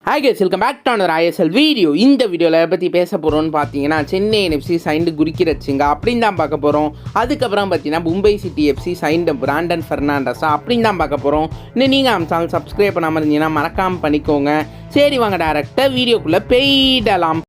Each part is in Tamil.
Hi guys, welcome back to another ISL video. இந்த வீடியோவில் எதை பற்றி பேச போகிறோம்னு பார்த்தீங்கன்னா சென்னை என்எஃப்சி சைன்டு குரிக்கிறச்சிங்க அப்படின்னு தான் பார்க்க போகிறோம். அதுக்கப்புறம் பார்த்தீங்கன்னா Mumbai City FC signed Brandon ஃபெர்னாண்டஸா அப்படின்னு தான் பார்க்க போகிறோம். இன்னும் நீங்கள் நம்ம சேனல் சப்ஸ்கிரைப் பண்ணாமல் இருந்தீங்கன்னா மறக்காமல் பண்ணிக்கோங்க. சரி வாங்க டேரெக்டாக வீடியோக்குள்ளே போயிடலாம்.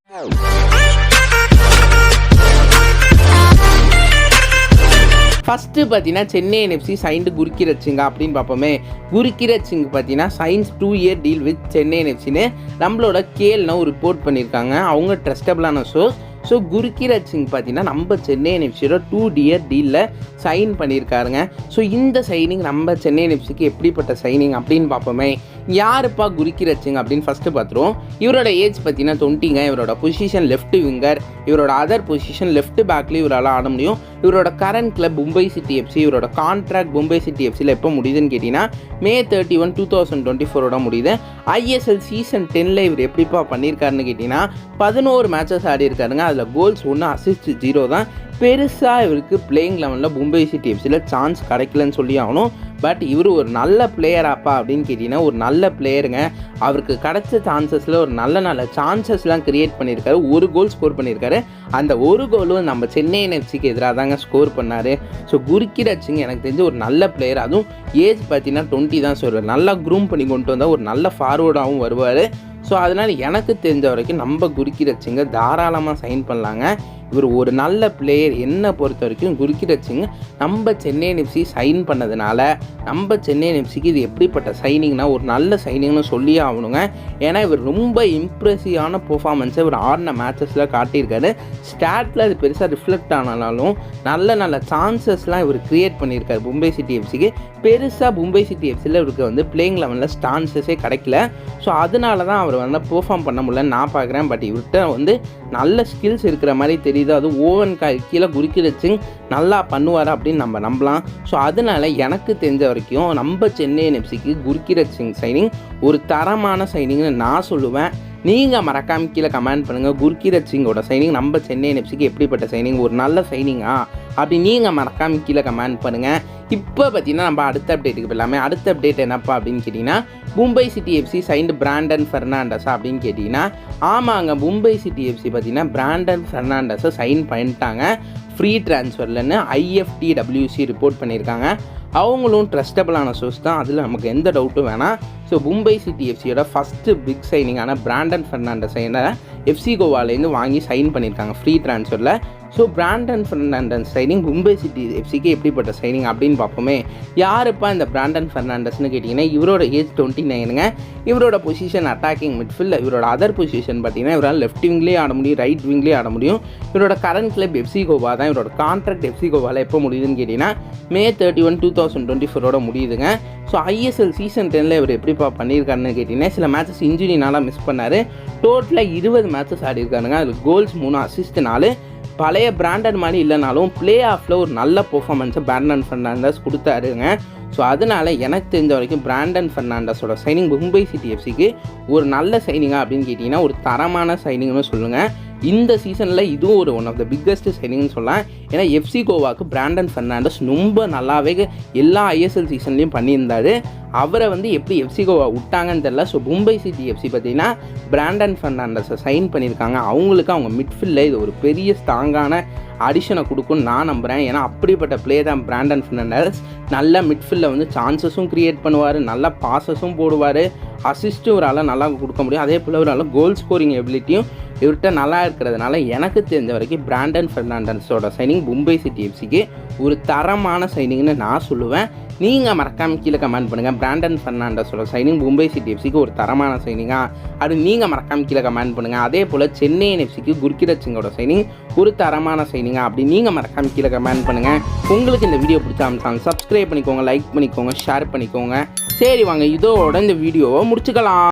ஃபஸ்ட்டு பார்த்தீங்கன்னா சென்னை என்எஃப்சி சைன்டு குரிக்கிறச்சிங்க அப்படின்னு பார்ப்போமே. குரிக்கிறச்சிங் பார்த்தீங்கன்னா signs 2 year deal with Chennai என்எஃப்சின்னு நம்மளோட கேள்னா ஒரு ரிப்போர்ட் பண்ணியிருக்காங்க. அவங்க ட்ரஸ்டபிளான சோர்ஸ். ஸோ குரிக்கிறச்சிங் பார்த்தீங்கன்னா நம்ம சென்னை என்எஃப்சியோட 2 இயர் டீலில் சைன் பண்ணியிருக்காருங்க. ஸோ இந்த சைனிங் நம்ம சென்னை என்எஃப்சிக்கு எப்படிப்பட்ட சைனிங் அப்படின்னு பார்ப்போமே. யாருப்பா குரிக்கிறச்சிங் அப்படின்னு ஃபஸ்ட்டு பார்த்துருவோம். இவரோட ஏஜ் பார்த்தீங்கன்னா 20ங்க. இவரோட பொசிஷன் லெஃப்ட் விங்கர். இவரோட அதர் பொசிஷன் லெஃப்ட் பேக்லேயும் இவரால் ஆட முடியும். இவரோட current club Mumbai City FC. இவரோட கான்ட்ராக்ட் மும்பை சிட்டி எஃப்சியில் எப்போ முடியுதுன்னு கேட்டிங்கன்னா May 31, 2024 முடியுது. ISL சீசன் 10ல் இவர் எப்படிப்பா பண்ணியிருக்காருன்னு கேட்டிங்கன்னா 11 மேட்சஸ் ஆடி இருக்காருங்க. அதில் கோல்ஸ் 1, அசிஸ்ட் 0 தான். பெருசாக இவருக்கு பிளேயிங் லெவலில் மும்பை சிட்டி எஃப்சியில் சான்ஸ் கிடைக்கலன்னு சொல்லி ஆகணும். பட் இவர் ஒரு நல்ல பிளேயராப்பா அப்படின்னு கேட்டிங்கன்னா ஒரு நல்ல பிளேயருங்க. அவருக்கு கிடைச்ச சான்சஸில் ஒரு நல்ல சான்சஸ்லாம் க்ரியேட் பண்ணியிருக்காரு. ஒரு கோல் ஸ்கோர் பண்ணியிருக்காரு. அந்த ஒரு கோலும் நம்ம சென்னை என்எஃப்சிக்கு எதிராக தாங்க ஸ்கோர் பண்ணார். ஸோ குரிக்கிறச்சிங்க எனக்கு தெரிஞ்ச ஒரு நல்ல பிளேயர். அதுவும் ஏஜ் பார்த்தீங்கன்னா 20 தான். ஸோ நல்லா க்ரூம் பண்ணி கொண்டு வந்தால் ஒரு நல்ல ஃபார்வர்டாகவும் வருவார். ஸோ அதனால் எனக்கு தெரிஞ்ச வரைக்கும் நம்ம குரிக்கிறச்சிங்க தாராளமாக சைன் பண்ணலாங்க. இவர் ஒரு நல்ல பிளேயர். என்னை பொறுத்த வரைக்கும் குரிக்கிறச்சிங்க நம்ம சென்னை என்எஃப்சி சைன் பண்ணதுனால நம்ம சென்னை என்எஃப்சிக்கு இது எப்படிப்பட்ட சைனிங்னா ஒரு நல்ல சைனிங்னு சொல்லியே ஆகணுங்க. ஏன்னா இவர் ரொம்ப இம்ப்ரெசிவான பெர்ஃபார்மன்ஸை இவர் ஆடின மேட்சஸில் காட்டியிருக்காரு. ஸ்டாட்டில் அது பெருசாக ரிஃப்ளெக்ட் ஆனாலும் நல்ல சான்சஸ்லாம் இவர் க்ரியேட் பண்ணியிருக்காரு மும்பை சிட்டி எஃப்சிக்கு. பெருசாக மும்பை சிட்டி எஃப்சியில் இவருக்கு பிளேயிங் லெவலில் சான்சஸே கிடைக்கல. ஸோ அதனால தான் அவர் பெர்ஃபார்ம் பண்ண முடியலன்னு நான் பார்க்குறேன். பட் இவர்கிட்ட நல்ல ஸ்கில்ஸ் இருக்கிற மாதிரி தெரியுது. அது ஓவன் கீழே குரிக்கிறச்சிங் நல்லா பண்ணுவார் அப்படின்னு நம்ம நம்பலாம். ஸோ அதனால எனக்கு தெரிஞ்ச வரைக்கும் நம்ம சென்னை என்எஃப்சிக்கு குரிக்கிறச்சிங் சைனிங் ஒரு தரமான சைனிங்னு நான் சொல்லுவேன். நீங்கள் மறக்காம கீழே கமெண்ட் பண்ணுங்கள். குரிக்கிறச்சிங்கோட சைனிங் நம்ம சென்னை என்எஃப்சிக்கு எப்படிப்பட்ட சைனிங், ஒரு நல்ல சைனிங்கா அப்படி நீங்கள் மறக்காம கீழே கமெண்ட் பண்ணுங்கள். இப்போ பார்த்தீங்கன்னா நம்ம அடுத்த அப்டேட்டுக்கு போயிடலாமே. அடுத்த அப்டேட் என்னப்பா அப்படின்னு கேட்டிங்கன்னா Mumbai City FC signed Brandon ஃபெர்னாண்டஸா அப்படின்னு கேட்டிங்கன்னா ஆமாங்க, மும்பை சிட்டி எஃப்சி பார்த்தீங்கன்னா பிராண்டன் ஃபெர்னாண்டஸை சைன் பண்ணிட்டாங்க ஃப்ரீ ட்ரான்ஸ்ஃபர்லன்னு IFTWC ரிப்போர்ட் பண்ணியிருக்காங்க. அவங்களும் ட்ரஸ்டபிளான சோர்ஸ் தான், அதில் நமக்கு எந்த டவுட்டும் வேணாம். ஸோ மும்பை சிட்டி எஃப்சியோட ஃபஸ்ட்டு பிக் சைனிங்கான பிராண்டன் ஃபெர்னாண்டஸை எஃப்சி கோவாலேருந்து வாங்கி சைன் பண்ணியிருக்காங்க ஃப்ரீ ட்ரான்ஸ்ஃபரில். So Brandon Fernandes signing Mumbai City எஃப்சிக்கு எப்படிப்பட்ட சைனிங் அப்படின்னு பார்ப்போமே. யாருப்பா இந்த பிராண்டன் ஃபெர்னாண்டஸ்னு கேட்டிங்கன்னா இவரோட ஏஜ் 29ங்க. இவரோட பொசிஷன் அட்டாக்கிங் மிட்ஃபீல்ட். இவரோட அதர் பொசிஷன் பார்த்தீங்கன்னா இவரால் லெஃப்ட் விங்லேயே ஆட முடியும், ரைட் விங்லேயே ஆட முடியும். இவரோட கரண்ட் கிளப் எஃப்சி கோவா தான். இவரோட கான்ட்ராக்ட் எஃப்சி கோவாவில் எப்போ முடியுதுன்னு கேட்டிங்கன்னா May 31, 2024 முடியுதுங்க. ஸோ ISL சீசன் 10ல் இவர் எப்படிப்பா பண்ணியிருக்காருன்னு கேட்டிங்கன்னா சில மேட்சஸ் இன்ஜுரினால மிஸ் பண்ணார். டோட்டலாக 20 மேட்சஸ் ஆடி இருக்காருங்க. அதில் கோல்ஸ் 3, அசிஸ்ட் 4. பழைய பிராண்டட் மாதிரி இல்லைனாலும் பிளே ஆஃபில் ஒரு நல்ல பெர்ஃபார்மன்ஸை பிராண்டன் ஃபெர்னாண்டஸ் கொடுத்தாருங்க. ஸோ அதனால் எனக்கு தெரிஞ்ச வரைக்கும் பிராண்டன் ஃபெர்னாண்டஸோட சைனிங் மும்பை சிட்டி எஃப்சிக்கு ஒரு நல்ல சைனிங்கா அப்படின்னு கேட்டிங்கன்னா ஒரு தரமான சைனிங்னு சொல்லுங்கள். இந்த சீசனில் இதுவும் ஒரு ஒன் ஆஃப் த பிக்கஸ்ட் சைனிங்னு சொல்லலாம். ஏன்னா எஃப்சி கோவாவுக்கு பிராண்டன் ஃபெர்னாண்டஸ் ரொம்ப நல்லாவே எல்லா ISL சீசன்லேயும் பண்ணியிருந்தார். அவரை எப்படி எஃப்சி கோவா விட்டாங்கன்னு தெரியல. ஸோ மும்பை சிட்டி எஃப்சி பார்த்தீங்கன்னா பிராண்டன் ஃபெர்னாண்டஸை சைன் பண்ணியிருக்காங்க. அவங்களுக்கு அவங்க மிட்ஃபீல்டில் இது ஒரு பெரிய ஸ்ட்ராங்கான அடிஷனை கொடுக்குன்னு நான் நம்புகிறேன். ஏன்னா அப்படிப்பட்ட பிளே தான் பிராண்டன் ஃபெர்னாண்டஸ். நல்ல மிட்ஃபீல்டில் சான்சஸும் க்ரியேட் பண்ணுவார், நல்ல பாசஸும் போடுவார், அசிஸ்ட்டும் இவரால் நல்லா கொடுக்க முடியும். அதே போல் இவரால் கோல் ஸ்கோரிங் எபிலிட்டியும் இவர்கிட்ட நல்லா இருக்கிறதுனால எனக்கு தெரிஞ்ச வரைக்கும் பிராண்டன் ஃபெர்னாண்டஸோட சைனிங் மும்பை சிட்டி எஃப்சிக்கு ஒரு தரமான சைனிங்னு நான் சொல்லுவேன். நீங்கள் மறக்காமல் கீழே கமெண்ட் பண்ணுங்கள். பிராண்டன் ஃபெர்னாண்டஸோட சைனிங் மும்பை சிட்டி எஃப்சிக்கு ஒரு தரமான சைனிங்கா அது நீங்கள் மறக்காமல் கீழே கமெண்ட் பண்ணுங்கள். அதே போல் சென்னை என்எஃப்சிக்கு குரிக்கிறச்சிங்கோட சைனிங் ஒரு தரமான சைனிங்கா அப்படி நீங்கள் மறக்காமல் கீழே கமெண்ட் பண்ணுங்கள். உங்களுக்கு இந்த வீடியோ பிடிச்சா சப்ஸ்கிரைப் பண்ணிக்கோங்க, லைக் பண்ணிக்கோங்க, ஷேர் பண்ணிக்கோங்க. சரி வாங்க இதோட இந்த வீடியோவை முடிச்சுக்கலாம்.